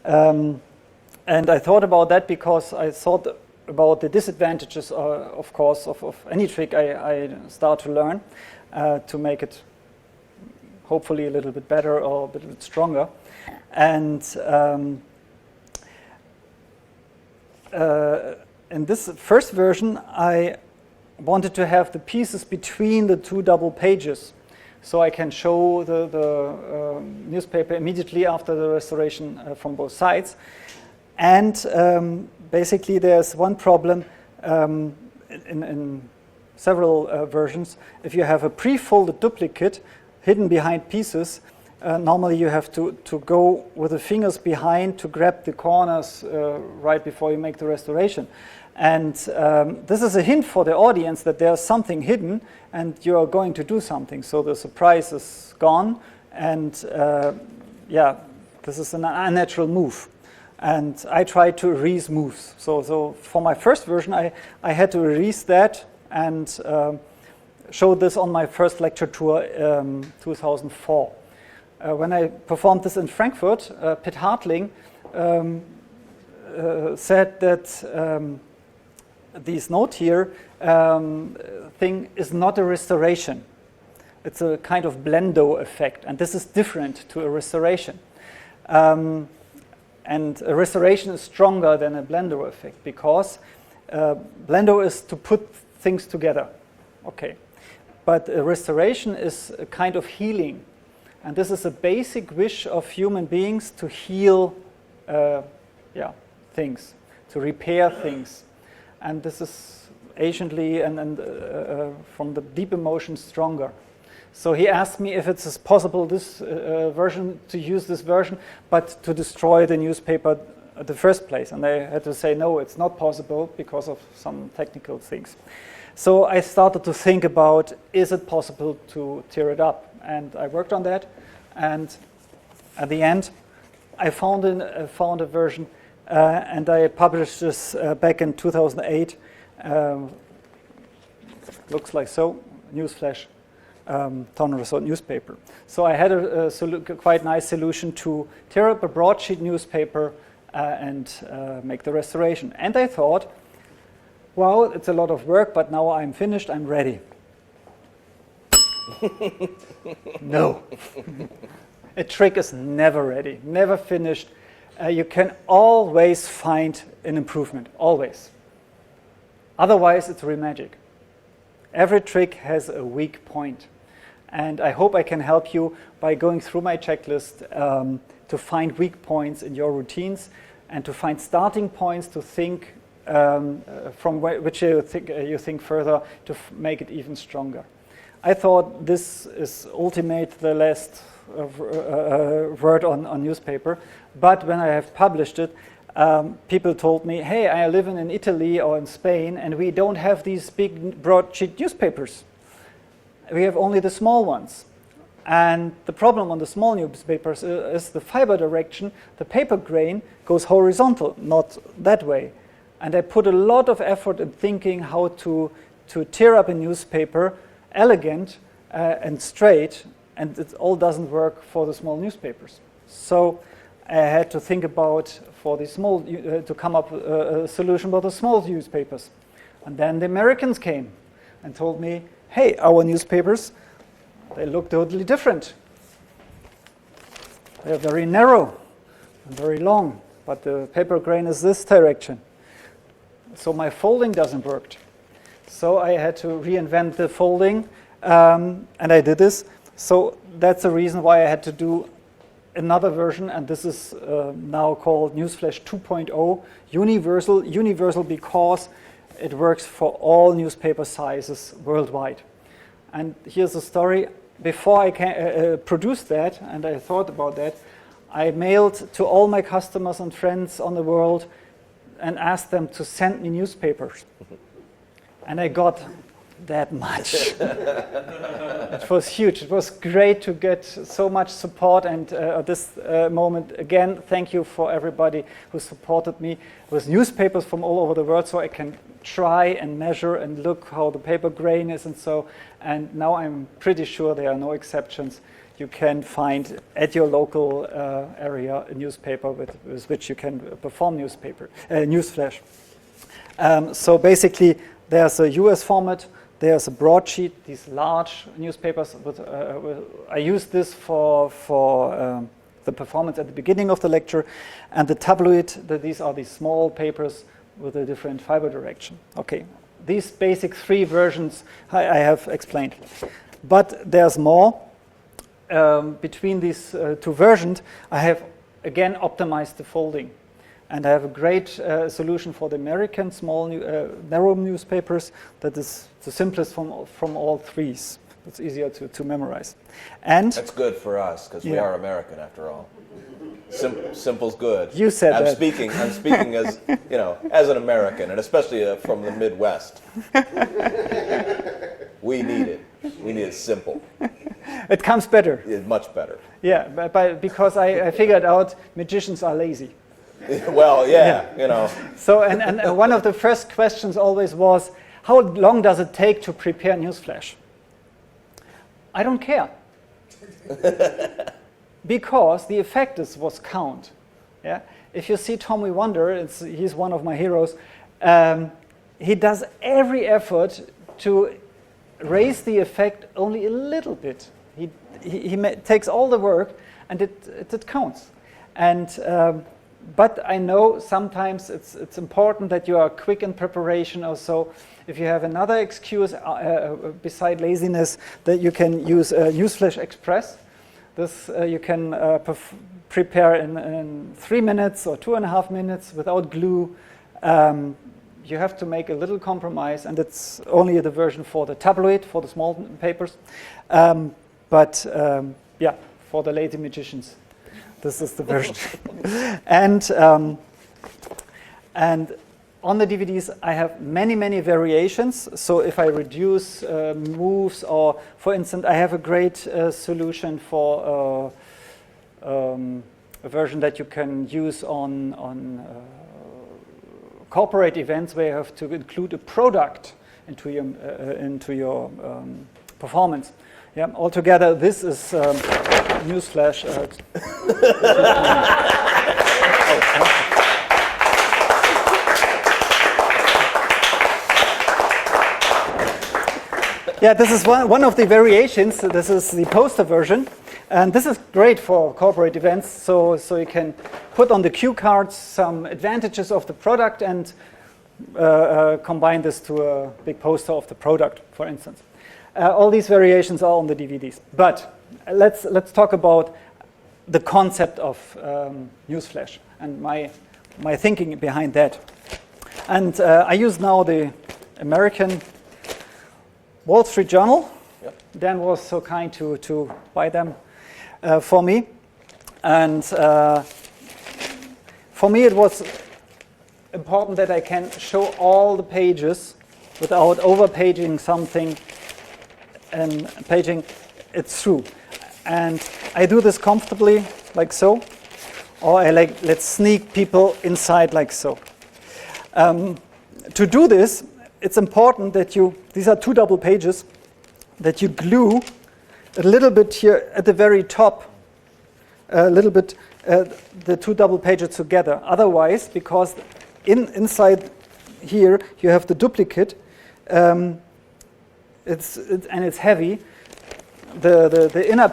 And I thought about that because I thought about the disadvantages, of course, of any trick I start to learn to make it hopefully a little bit better or a little bit stronger. And in this first version, I wanted to have the pieces between the two double pages, so I can show the newspaper immediately after the restoration from both sides. And basically there's one problem in several versions. If you have a pre-folded duplicate hidden behind pieces, normally you have to go with the fingers behind to grab the corners right before you make the restoration. And this is a hint for the audience that there's something hidden and you're going to do something. So the surprise is gone, and yeah, this is an unnatural move. And I tried to erase moves. So for my first version, I had to erase that and showed this on my first lecture tour 2004. When I performed this in Frankfurt, Pitt Hartling said that this note here thing is not a restoration. It's a kind of blendo effect, and this is different to a restoration. And a restoration is stronger than a blendo effect because blendo is to put things together. Okay, but a restoration is a kind of healing, and this is a basic wish of human beings to heal things, to repair things. And this is anciently and from the deep emotion stronger. So he asked me if it's possible this version to use this version, but to destroy the newspaper at the first place. And I had to say, no, it's not possible because of some technical things. So I started to think about, is it possible to tear it up? And I worked on that. And at the end, I found a version, and I published this back in 2008. Looks like so, newsflash. Town Resort newspaper. So I had a quite nice solution to tear up a broadsheet newspaper and make the restoration. And I thought, well, it's a lot of work, but now I'm finished, I'm ready. No. A trick is never ready, never finished. You can always find an improvement, always. Otherwise, it's real magic. Every trick has a weak point. And I hope I can help you by going through my checklist to find weak points in your routines and to find starting points to think from which you think further to make it even stronger. I thought this is ultimate, the last word on newspaper. But when I have published it, people told me, hey, I live in Italy or in Spain, and we don't have these big broadsheet newspapers. We have only the small ones. And the problem on the small newspapers is the fiber direction. The paper grain goes horizontal, not that way. And I put a lot of effort in thinking how to tear up a newspaper elegant and straight, and it all doesn't work for the small newspapers. So I had to think about for the small to come up with a solution for the small newspapers. And then the Americans came and told me, hey, our newspapers, they look totally different. They're very narrow and very long, but the paper grain is this direction. So my folding doesn't work. So I had to reinvent the folding, and I did this. So that's the reason why I had to do another version, and this is now called Newsflash 2.0, universal. Universal because it works for all newspaper sizes worldwide. And here's the story. Before I produced that, and I thought about that, I mailed to all my customers and friends on the world and asked them to send me newspapers. And I got that much. It was huge. It was great to get so much support, and at this moment, again, thank you for everybody who supported me with newspapers from all over the world, so I can try and measure and look how the paper grain is and so, and now I'm pretty sure there are no exceptions. you can find at your local area a newspaper with which you can perform newsflash. So basically, there's a US format, there's a broadsheet, these large newspapers. I use this for the performance at the beginning of the lecture, and the tabloid, these are these small papers with a different fiber direction. Okay, these basic 3 versions I have explained. But there's more. Between these 2 versions, I have again optimized the folding. And I have a great solution for the American small narrow newspapers that is the simplest from all 3s. It's easier to memorize. And that's good for us because we are American after all. Simple's good. You said I'm that. I'm speaking as as an American, and especially from the Midwest. We need it. We need it simple. It comes better. It's much better. Yeah, because I figured out magicians are lazy. Well, yeah. So, and one of the first questions always was, how long does it take to prepare newsflash? I don't care. Because the effect was count. Yeah? If you see Tommy Wonder, he's one of my heroes, he does every effort to raise the effect only a little bit. He takes all the work and it counts. And but I know sometimes it's important that you are quick in preparation or so. If you have another excuse beside laziness, that you can use Newsflash Express. This you can prepare in 3 minutes or 2.5 minutes without glue. You have to make a little compromise, and it's only the version for the tabloid, for the small papers. But for the lazy magicians, this is the version. And on the DVDs, I have many variations. So if I reduce moves, or for instance, I have a great solution for a version that you can use on corporate events where you have to include a product into your performance. Yeah, altogether, this is Newsflash. Yeah, this is one of the variations. This is the poster version. And this is great for corporate events. So you can put on the cue cards some advantages of the product and combine this to a big poster of the product, for instance. All these variations are on the DVDs. But let's talk about the concept of Newsflash and my thinking behind that. And I use now the American Wall Street Journal. Yep. Dan was so kind to buy them for me. And for me it was important that I can show all the pages without over-paging something and paging it through. And I do this comfortably, like so, or let's sneak people inside like so. To do this, it's important that these are 2 double pages, that you glue a little bit here at the very top, a little bit the 2 double pages together. Otherwise, because inside here you have the duplicate, and it's heavy, the inner